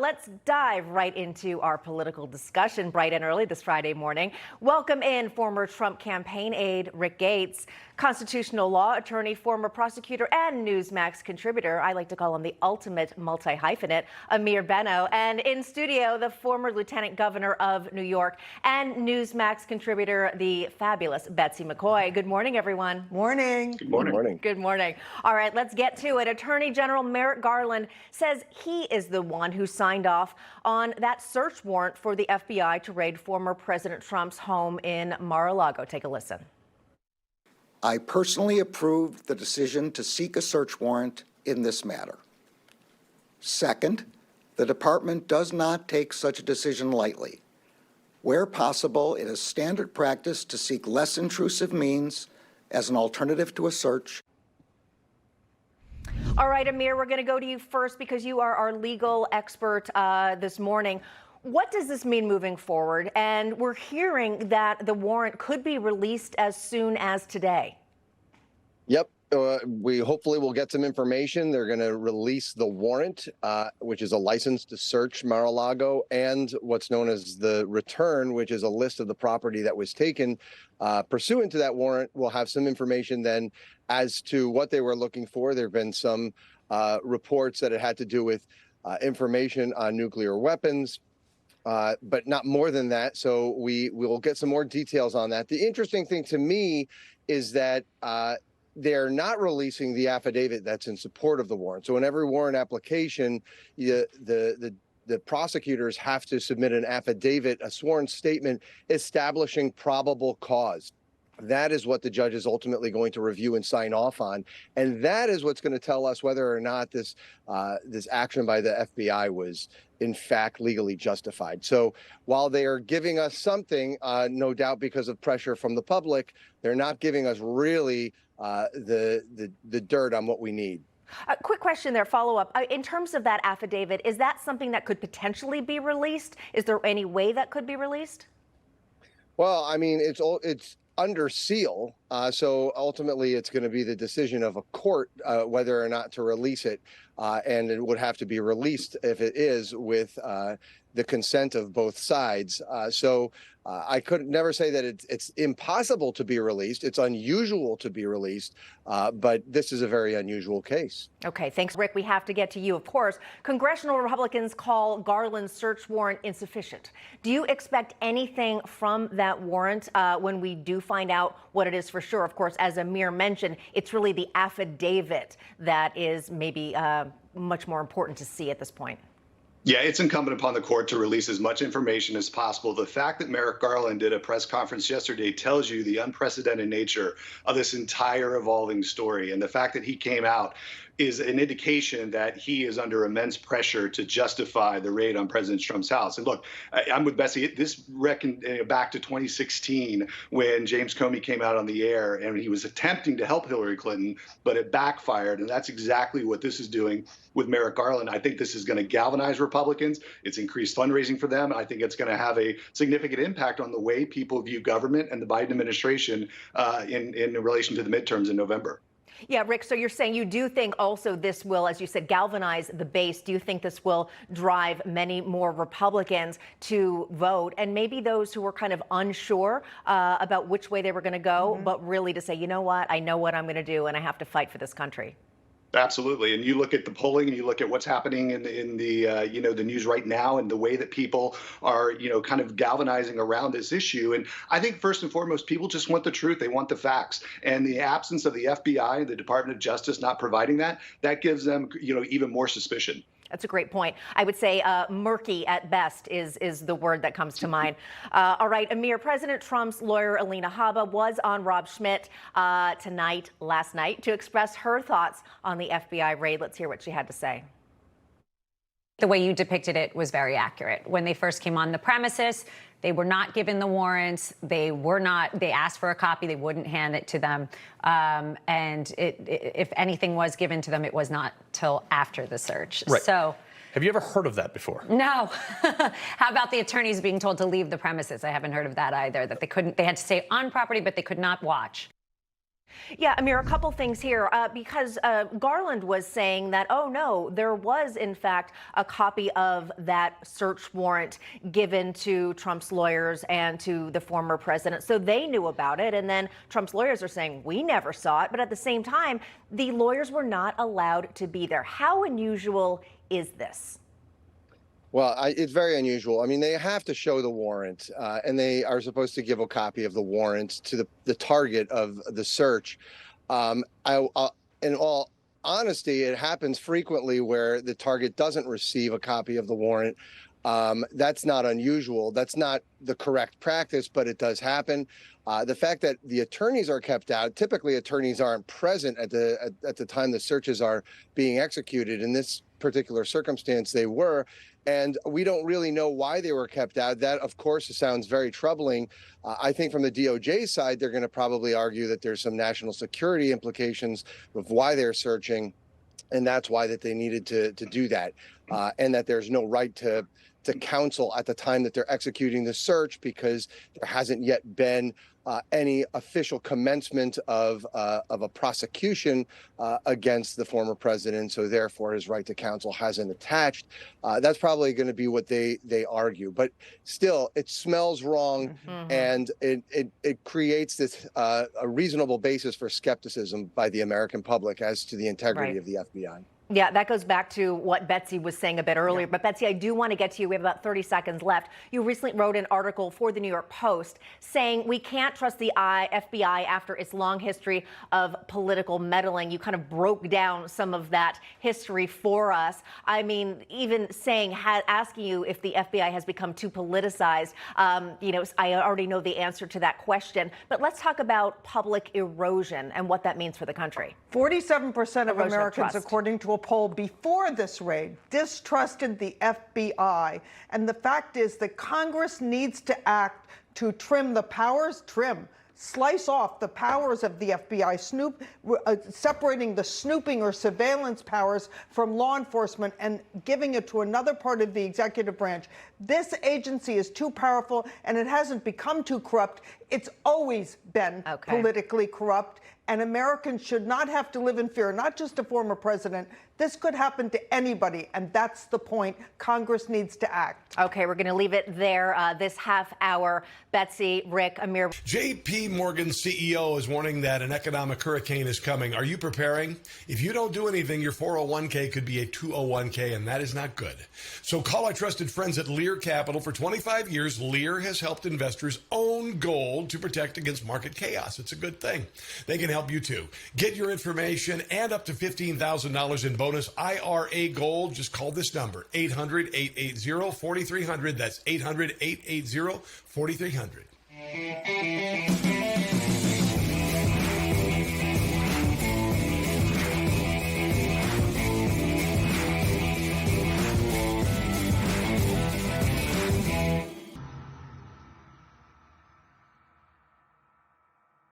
Let's dive right into our political discussion bright and early this Friday morning. Welcome in former Trump campaign aide Rick Gates, constitutional law attorney, former prosecutor, and Newsmax contributor. I like to call him the ultimate multi-hyphenate, Ameer Benno. And in studio, the former lieutenant governor of New York and Newsmax contributor, the fabulous Betsy McCaughey. Good morning, everyone. Morning. Good morning. Good morning. Good morning. All right, let's get to it. Attorney General Merrick Garland says he is the one who signed off on that search warrant for the FBI to raid former President Trump's home in Mar-a-Lago. Take a listen. I personally approved the decision to seek a search warrant in this matter. Second, the department does not take such a decision lightly. Where possible, it is standard practice to seek less intrusive means as an alternative to a search. All right, Ameer, we're going to go to you first because you are our legal expert this morning. What does this mean moving forward? And we're hearing that the warrant could be released as soon as today. Yep. We hopefully will get some information. They're going to release the warrant, which is a license to search Mar-a-Lago, and what's known as the return, which is a list of the property that was taken. Pursuant to that warrant, we'll have some information then as to what they were looking for. There have been some reports that it had to do with information on nuclear weapons, but not more than that. So we will get some more details on that. The interesting thing to me is that they're not releasing the affidavit that's in support of the warrant. So in every warrant application, the prosecutors have to submit an affidavit, a sworn statement establishing probable cause. That is what the judge is ultimately going to review and sign off on. And that is what's going to tell us whether or not this action by the FBI was in fact legally justified. So while they are giving us something, no doubt because of pressure from the public, they're not giving us really the dirt on what we need. A quick question there, follow up. In terms of that affidavit, is that something that could potentially be released? Is there any way that could be released? Well, I mean, it's under seal. So ultimately, it's going to be the decision of a court whether or not to release it. And it would have to be released if it is with the consent of both sides. So I could never say that it's impossible to be released. It's unusual to be released, but this is a very unusual case. Okay, thanks, Rick. We have to get to you, of course. Congressional Republicans call Garland's search warrant insufficient. Do you expect anything from that warrant when we do find out what it is for sure? Of course, as Ameer mentioned, it's really the affidavit that is maybe much more important to see at this point. Yeah, it's incumbent upon the court to release as much information as possible. The fact that Merrick Garland did a press conference yesterday tells you the unprecedented nature of this entire evolving story. And the fact that he came out is an indication that he is under immense pressure to justify the raid on President Trump's house. And look, I'm with Betsy. This reckoned back to 2016 when James Comey came out on the air and he was attempting to help Hillary Clinton, but it backfired. And that's exactly what this is doing with Merrick Garland. I think this is going to galvanize Republicans. It's increased fundraising for them. I think it's going to have a significant impact on the way people view government and the Biden administration in relation to the midterms in November. Yeah, Rick, so you're saying you do think also this will, as you said, galvanize the base. Do you think this will drive many more Republicans to vote, and maybe those who were kind of unsure about which way they were going to go, but really to say, you know what, I know what I'm going to do, and I have to fight for this country? Absolutely. And you look at the polling and you look at what's happening in the the news right now and the way that people are, kind of galvanizing around this issue. And I think first and foremost, people just want the truth. They want the facts. And the absence of the FBI and the Department of Justice not providing that gives them, even more suspicion. That's a great point. I would say murky at best is the word that comes to mind. All right, Ameer, President Trump's lawyer, Alina Habba, was on Rob Schmidt last night, to express her thoughts on the FBI raid. Let's hear what she had to say. The way you depicted it was very accurate. When they first came on the premises, they were not given the warrants. They asked for a copy. They wouldn't hand it to them. And if anything was given to them, it was not till after the search. Right. So, have you ever heard of that before? No. How about the attorneys being told to leave the premises? I haven't heard of that either, that they had to stay on property, but they could not watch. Yeah, Ameer, a couple things here, because Garland was saying that, oh, no, there was, in fact, a copy of that search warrant given to Trump's lawyers and to the former president. So they knew about it. And then Trump's lawyers are saying, we never saw it. But at the same time, the lawyers were not allowed to be there. How unusual is this? Well, it's very unusual. I mean, they have to show the warrant, and they are supposed to give a copy of the warrant to the target of the search. In all honesty, it happens frequently where the target doesn't receive a copy of the warrant. That's not unusual. That's not the correct practice, but it does happen. The fact that the attorneys are kept out, typically attorneys aren't present at the time the searches are being executed. In this particular circumstance, they were. And we don't really know why they were kept out. That, of course, sounds very troubling. I think from the DOJ side, they're going to probably argue that there's some national security implications of why they're searching, and that's why that they needed to do that, and that there's no right to counsel at the time that they're executing the search because there hasn't yet been any official commencement of a prosecution against the former president. So therefore, his right to counsel hasn't attached. That's probably going to be what they argue. But still, it smells wrong, and it creates this a reasonable basis for skepticism by the American public as to the integrity of the FBI. Yeah, that goes back to what Betsy was saying a bit earlier. Yeah. But Betsy, I do want to get to you. We have about 30 seconds left. You recently wrote an article for the New York Post saying we can't trust the FBI after its long history of political meddling. You kind of broke down some of that history for us. I mean, even saying, asking you if the FBI has become too politicized. I already know the answer to that question. But let's talk about public erosion and what that means for the country. 47% of Americans, according to a poll before this raid, distrusted the FBI. And the fact is that Congress needs to act to slice off the powers of the FBI, separating the snooping or surveillance powers from law enforcement and giving it to another part of the executive branch. This agency is too powerful, and it hasn't become too corrupt. It's always been politically corrupt, and Americans should not have to live in fear, not just a former president. This could happen to anybody, and that's the point. Congress needs to act. Okay, we're going to leave it there this half hour. Betsy, Rick, Ameer. J.P. Morgan's CEO is warning that an economic hurricane is coming. Are you preparing? If you don't do anything, your 401k could be a 201k, and that is not good. So call our trusted friends at Lear Capital. For 25 years, Lear has helped investors own gold to protect against market chaos. It's a good thing. They can help you too. Get your information and up to $15,000 in bonus IRA gold. Just call this number, 800-880-4300. That's 800-880-4300.